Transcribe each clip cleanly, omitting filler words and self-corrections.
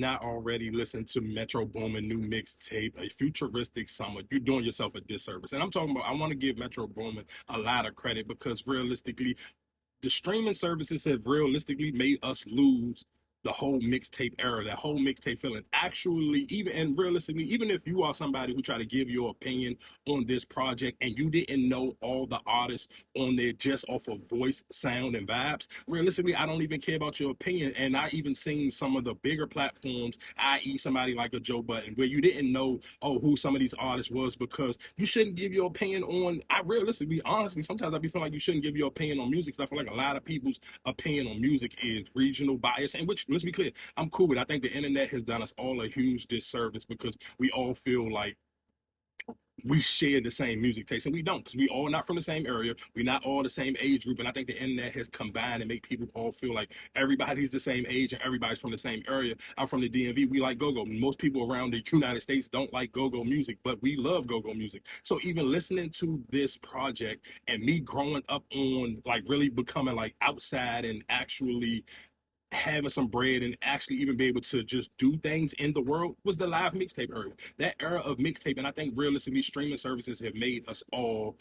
not already listened to Metro Boomin new mixtape, A Futuristic Summa, you're doing yourself a disservice. And I'm talking about, I want to give Metro Boomin a lot of credit because realistically, the streaming services have realistically made us lose the whole mixtape era, that whole mixtape feeling. Actually, even and realistically, even if you are somebody who try to give your opinion on this project and you didn't know all the artists on there just off of voice, sound, and vibes, realistically, I don't even care about your opinion. And I even seen some of the bigger platforms, i.e., somebody like a Joe Button, where you didn't know who some of these artists was because you shouldn't give your opinion on. I realistically, honestly, sometimes I be feeling like you shouldn't give your opinion on music. So I feel like a lot of people's opinion on music is regional bias, and which let's be clear, I'm cool with. I think the internet has done us all a huge disservice because we all feel like we share the same music taste, and we don't, because we all not from the same area. We're not all the same age group, and I think the internet has combined and make people all feel like everybody's the same age and everybody's from the same area. I'm from the DMV. We like go-go. Most people around the United States don't like go-go music, but we love go-go music. So even listening to this project and me growing up on like really becoming like outside and actually having some bread and actually even be able to just do things in the world was the live mixtape era. That era of mixtape, and I think realistically, streaming services have made us all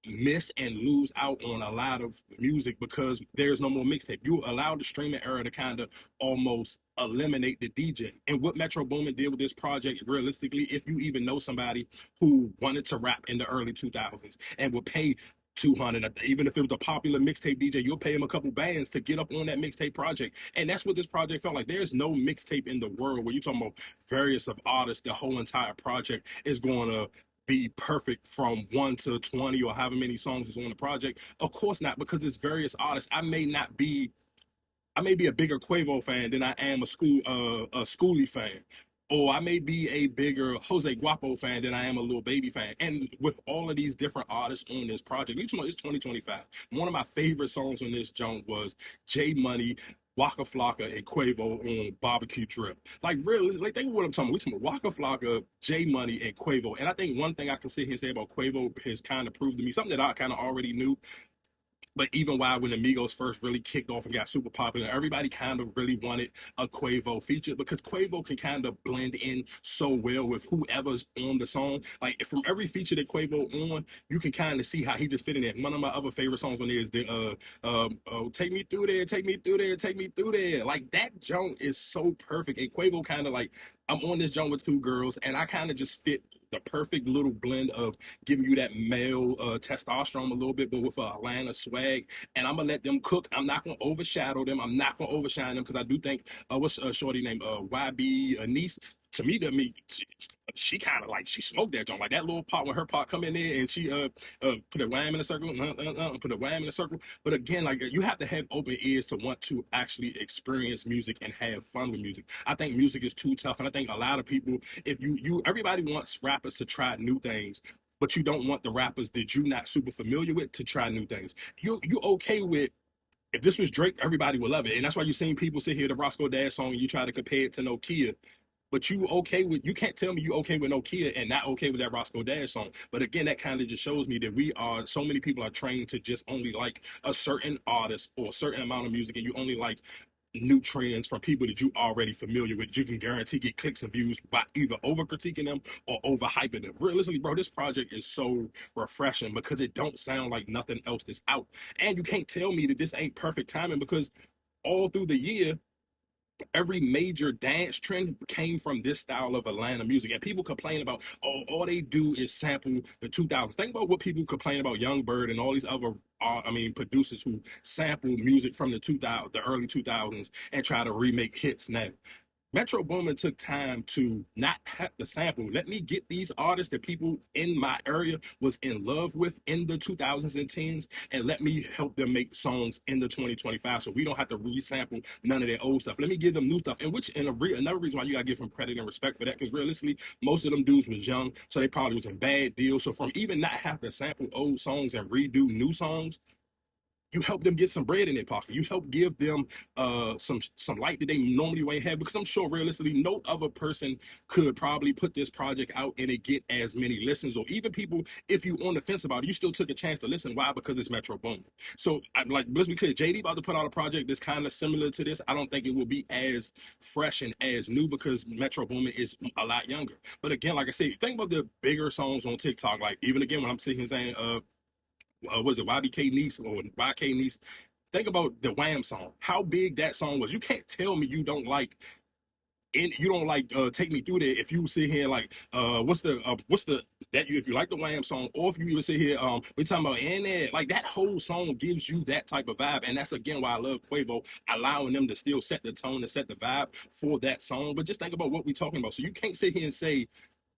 miss and lose out on a lot of music because there's no more mixtape. You allow the streaming era to kind of almost eliminate the DJ. And what Metro Boomin did with this project, realistically, if you even know somebody who wanted to rap in the early 2000s and would pay 200, even if it was a popular mixtape DJ, you'll pay him a couple bands to get up on that mixtape project. And that's what this project felt like. There's no mixtape in the world where you're talking about various of artists, the whole entire project is going to be perfect from 1 to 20 or however many songs is on the project. Of course not, because it's various artists. I may be a bigger Quavo fan than I am a Schoolie fan. Or I may be a bigger Jose Guapo fan than I am a Lil Baby fan. And with all of these different artists on this project, it's 2025. One of my favorite songs on this joint was J Money, Waka Flocka, and Quavo on Barbecue Drip. Like, really, like, think of what I'm talking about. We're talking about Waka Flocka, J Money, and Quavo. And I think one thing I can sit here and say about Quavo has kind of proved to me something that I kind of already knew, but even while when Amigos first really kicked off and got super popular, everybody kind of really wanted a Quavo feature because Quavo can kind of blend in so well with whoever's on the song. Like from every feature that Quavo on, you can kind of see how he just fit in it. One of my other favorite songs on there is the "Take Me Through There, Take Me Through There, Take Me Through There." Like that joint is so perfect, and Quavo kind of like I'm on this joint with two girls, and I kind of just fit the perfect little blend of giving you that male testosterone a little bit, but with a Atlanta swag. And I'm gonna let them cook. I'm not gonna overshadow them. I'm not gonna overshine them because I do think what's shorty name YB niece. To me, she kind of like she smoked that joint like that little part when her part come in there and she put a wham in a circle, put a wham in a circle. But again, like you have to have open ears to want to actually experience music and have fun with music. I think music is too tough, and I think a lot of people, if you everybody wants rappers to try new things, but you don't want the rappers that you're not super familiar with to try new things. You okay with if this was Drake, everybody would love it. And that's why you're seeing people sit here the Roscoe Dash song and you try to compare it to Nokia. But you can't tell me you okay with Nokia and not okay with that Roscoe Dash song. But again, that kind of just shows me that so many people are trained to just only like a certain artist or a certain amount of music, and you only like new trends from people that you already familiar with. You can guarantee get clicks and views by either over critiquing them or over hyping them. Realistically, bro, this project is so refreshing because it don't sound like nothing else that's out. And you can't tell me that this ain't perfect timing because all through the year, every major dance trend came from this style of Atlanta music. And people complain about, oh, all they do is sample the 2000s. Think about what people complain about Young Bird and all these other, producers who sample music from the 2000, the early 2000s and try to remake hits now. Metro Boomin took time to not have the sample. Let me get these artists that people in my area was in love with in the 2000s and 10s, and let me help them make songs in the 2025 so we don't have to resample none of their old stuff. Let me give them new stuff. And which, another reason why you got to give them credit and respect for that, because realistically, most of them dudes was young, so they probably was in bad deals. So from even not have to sample old songs and redo new songs, you help them get some bread in their pocket. You help give them some light that they normally won't have, because I'm sure realistically no other person could probably put this project out and it get as many listens, or even people, if you on the fence about it, you still took a chance to listen. Why? Because it's Metro Boomin. So I'm like, let's be clear, JD about to put out a project that's kind of similar to this. I don't think it will be as fresh and as new because Metro Boomin is a lot younger. But again, like I said, think about the bigger songs on TikTok. Like even again when I'm sitting here saying was it YBK Niece or YK Niece? Think about the Wham song. How big that song was. You can't tell me you don't like Take Me Through There if you sit here like what's the that you if you like the Wham song, or if you even sit here we talking about in there, like that whole song gives you that type of vibe. And that's again why I love Quavo, allowing them to still set the tone and set the vibe for that song. But just think about what we're talking about. So you can't sit here and say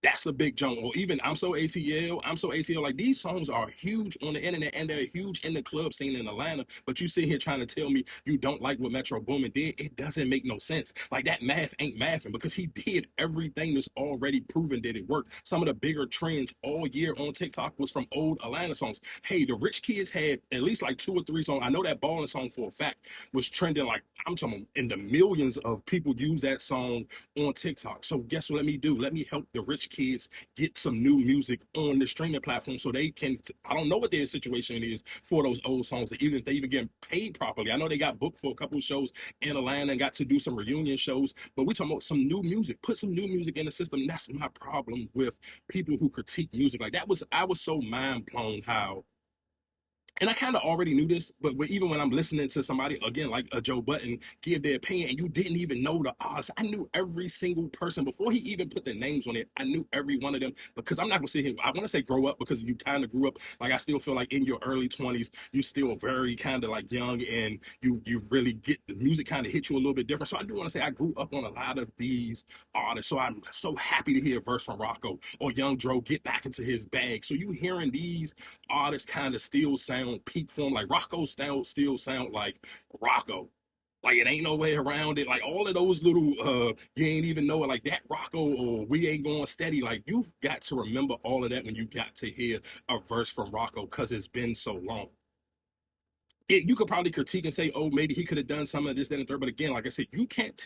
that's a big jump. Or even I'm so ATL, I'm so ATL. Like these songs are huge on the internet and they're huge in the club scene in Atlanta. But you sit here trying to tell me you don't like what Metro Boomin did. It doesn't make no sense. Like that math ain't mathing, because he did everything that's already proven that it worked. Some of the bigger trends all year on TikTok was from old Atlanta songs. Hey, the Rich Kids had at least like 2 or 3 songs. I know that Ballin' song for a fact was trending, like I'm talking in the millions of people use that song on TikTok. So guess what? Let me do. Let me help the Rich Kids get some new music on the streaming platform so they can. I don't know what their situation is for those old songs, even if they even get paid properly. I know they got booked for a couple of shows in Atlanta and got to do some reunion shows, but we talking about some new music. Put some new music in the system. That's my problem with people who critique music. Like that was, I was so mind blown how, and I kind of already knew this, but even when I'm listening to somebody again like a Joe Button give their opinion, and you didn't even know the artist, I knew every single person before he even put their names on it. I knew every one of them, because I'm not gonna sit here. I want to say grow up, because you kind of grew up. Like I still feel like in your early 20s, you still very kind of like young, and you really get the music kind of hit you a little bit different. So I do want to say I grew up on a lot of these artists. So I'm so happy to hear a verse from Rocco or Young Dro get back into his bag. So you hearing these artists kind of still sound peak form, like Rocco still sound like Rocco. Like it ain't no way around it. Like all of those little you ain't even know it, like that Rocco or we ain't going steady. Like you've got to remember all of that when you got to hear a verse from Rocco, because it's been so long. You could probably critique and say, oh, maybe he could have done some of this, that, and third. But again, like I said, you can't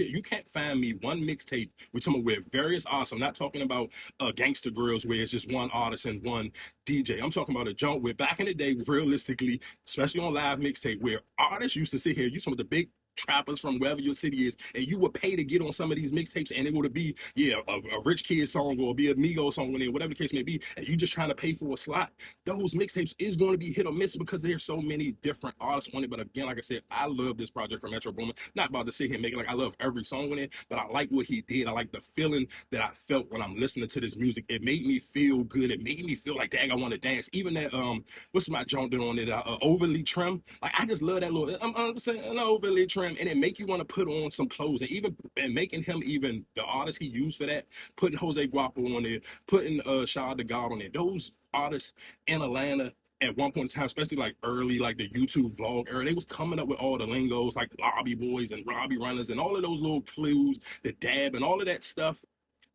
find me one mixtape with someone with various artists. I'm not talking about Gangster Grills where it's just one artist and one DJ. I'm talking about a jump where back in the day, realistically, especially on live mixtape, where artists used to sit here, you some of the big trappers from wherever your city is, and you would pay to get on some of these mixtapes, and it would be a Rich Kid song or be a Migos song, whatever the case may be, and you just trying to pay for a slot. Those mixtapes is going to be hit or miss because there's so many different artists on it. But again, like I said, I love this project from Metro Boomin. Not about to sit here and make it like I love every song on it, but I like what he did. I like the feeling that I felt when I'm listening to this music. It made me feel good. It made me feel like, dang, I want to dance. Even that what's my joint on it? Overly Trim. Like I just love that little. I'm saying overly trim, and it make you want to put on some clothes, and even and making him even the artist he used for that, putting Jose Guapo on there, putting Shad the God on there. Those artists in Atlanta at one point in time, especially like early, like the YouTube vlog era, they was coming up with all the lingos, like lobby boys and lobby runners and all of those little clues, the dab and all of that stuff.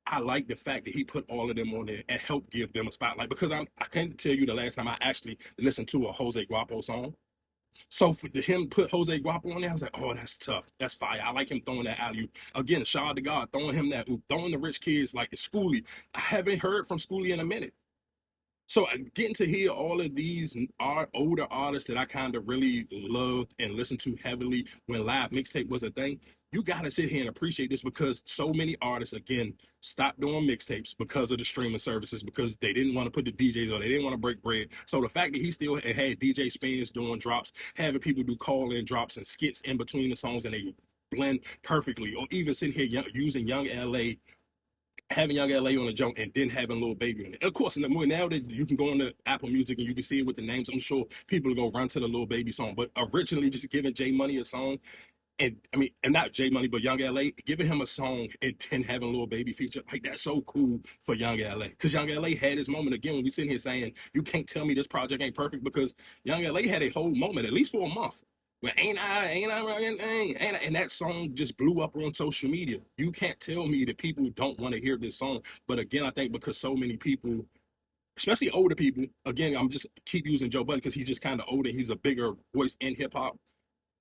I like the fact that he put all of them on there and helped give them a spotlight, because I can't tell you the last time I actually listened to a Jose Guapo song. So for him put Jose Guapo on there, I was like, oh, that's tough. That's fire. I like him throwing that alley. Again, shout out to God, throwing him that oop, throwing the Rich Kids like the Schoolie. I haven't heard from Schoolie in a minute. So getting to hear all of these older artists that I kind of really loved and listened to heavily when live mixtape was a thing, you got to sit here and appreciate this, because so many artists, again, stopped doing mixtapes because of the streaming services, because they didn't want to put the DJs on, they didn't want to break bread. So the fact that he still had DJ spins doing drops, having people do call-in drops and skits in between the songs, and they blend perfectly, or even sitting here using Young LA, having Young LA on the jump and then having Lil Baby on it. Of course, now that you can go on to Apple Music and you can see it with the names, I'm sure people will go run to the Lil Baby song. But originally, just giving J Money a song, and I mean, and not J Money, but Young LA, giving him a song and having Lil Baby feature, like that's so cool for Young LA. Because Young LA had his moment again when we sitting here saying, you can't tell me this project ain't perfect, because Young LA had a whole moment, at least for a month. But ain't I, and that song just blew up on social media. You can't tell me that people don't want to hear this song. But again, I think because so many people especially older people. Again, I'm just keep using Joe Budden because he's just kind of older. He's a bigger voice in hip hop.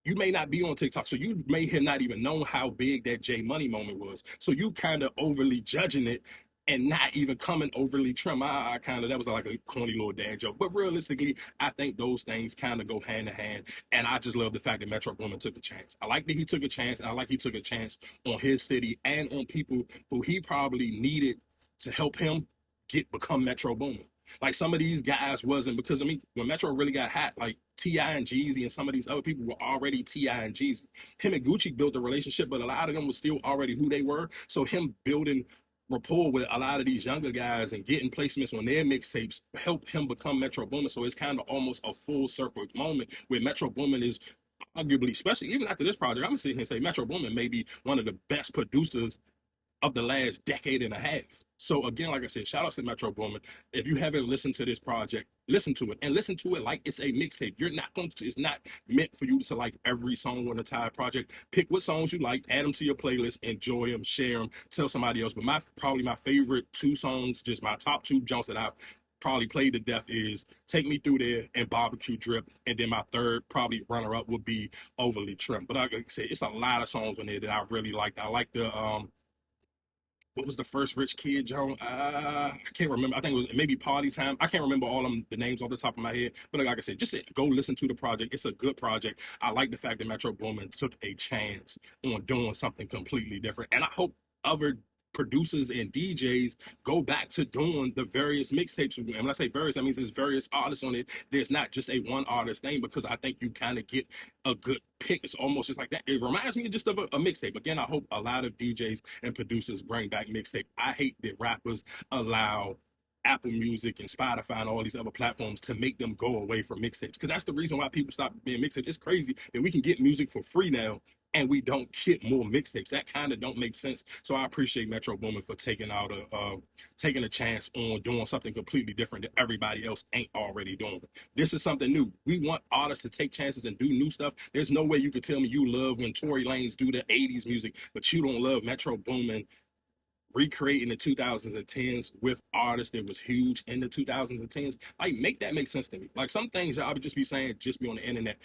You may not be on TikTok, so you may have not even known how big that J Money moment was. So you kind of overly judging it and not even coming overly trim. I kind of, that was like a corny little dad joke. But realistically, I think those things kind of go hand in hand. And I just love the fact that Metro Boomin took a chance. I like that he took a chance. And I like he took a chance on his city and on people who he probably needed to help him become Metro Boomin. Like some of these guys wasn't, because I mean, when Metro really got hot, like Ti and Jeezy and some of these other people were already Ti and Jeezy. Him and Gucci built a relationship, but a lot of them was still already who they were. So him building rapport with a lot of these younger guys and getting placements on their mixtapes helped him become Metro Boomin. So it's kind of almost a full circle moment where Metro Boomin is arguably, especially even after this project, I'm gonna sit here and say Metro Boomin may be one of the best producers of the last decade and a half. So again, like I said, shout out to Metro Boomin. If you haven't listened to this project, listen to it and listen to it like it's a mixtape. You're not going to, it's not meant for you to like every song on the entire project. Pick what songs you like, add them to your playlist, enjoy them, share them, tell somebody else. But probably my favorite two songs, just my top two jumps that I've probably played to death is Take Me Through There and Barbecue Drip. And then my third probably runner up would be Overly Trim. But like I said, it's a lot of songs on there that I really liked. I like the what was the first Rich Kid Joe? I can't remember. I think it was maybe Party Time. I can't remember all them the names off the top of my head. But like I said, just go listen to the project. It's a good project. I like the fact that Metro Boomin took a chance on doing something completely different, and I hope other producers and DJs go back to doing the various mixtapes. And when I say various, that means there's various artists on it. There's not just a one artist thing, because I think you kind of get a good pick. It's almost just like that. It reminds me just of a mixtape. Again, I hope a lot of DJs and producers bring back mixtape. I hate that rappers allow Apple Music and Spotify and all these other platforms to make them go away from mixtapes, because that's the reason why people stop being mixtapes. It's crazy that we can get music for free now and we don't get more mixtapes. That kind of don't make sense. So I appreciate Metro Boomin for taking a chance on doing something completely different that everybody else ain't already doing. This is something new. We want artists to take chances and do new stuff. There's no way you could tell me you love when Tory Lanez do the 80s music, but you don't love Metro Boomin recreating the 2010s with artists that was huge in the 2010s. Like, make that make sense to me. Like, some things y'all would just be saying just be on the internet.